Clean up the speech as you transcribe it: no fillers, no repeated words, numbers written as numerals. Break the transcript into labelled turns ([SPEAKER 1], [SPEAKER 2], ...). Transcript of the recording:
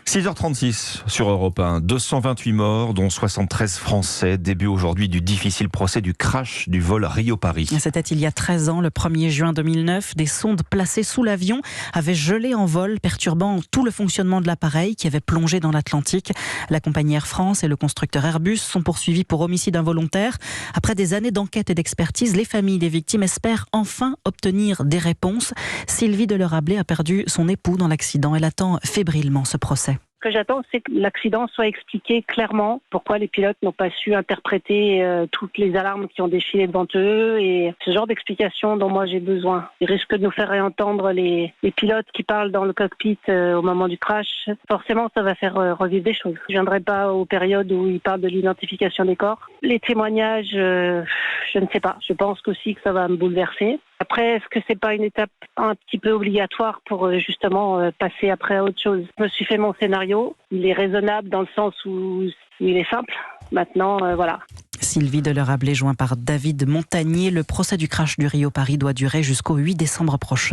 [SPEAKER 1] 6h36 sur Europe 1, 228 morts, dont 73 Français. Début aujourd'hui du difficile procès du crash du vol Rio-Paris.
[SPEAKER 2] C'était il y a 13 ans, le 1er juin 2009. Des sondes placées sous l'avion avaient gelé en vol, perturbant tout le fonctionnement de l'appareil qui avait plongé dans l'Atlantique. La compagnie Air France et le constructeur Airbus sont poursuivis pour homicide involontaire. Après des années d'enquête et d'expertise, les familles des victimes espèrent enfin obtenir des réponses. Sylvie Delerablé a perdu son époux dans l'accident. Elle attend fébrilement ce procès.
[SPEAKER 3] Ce que j'attends, c'est que l'accident soit expliqué clairement, pourquoi les pilotes n'ont pas su interpréter toutes les alarmes qui ont défilé devant eux, et ce genre d'explication dont moi j'ai besoin. Ils risquent de nous faire réentendre les pilotes qui parlent dans le cockpit au moment du crash. Forcément, ça va faire revivre des choses. Je ne viendrai pas aux périodes où ils parlent de l'identification des corps. Les témoignages, je ne sais pas. Je pense aussi que ça va me bouleverser. Après, est-ce que c'est pas une étape un petit peu obligatoire pour justement passer après à autre chose? Je me suis fait mon scénario. Il est raisonnable dans le sens où il est simple. Maintenant, voilà.
[SPEAKER 2] Sylvie Delerablé, joint par David Montagnier. Le procès du crash du Rio-Paris doit durer jusqu'au 8 décembre prochain.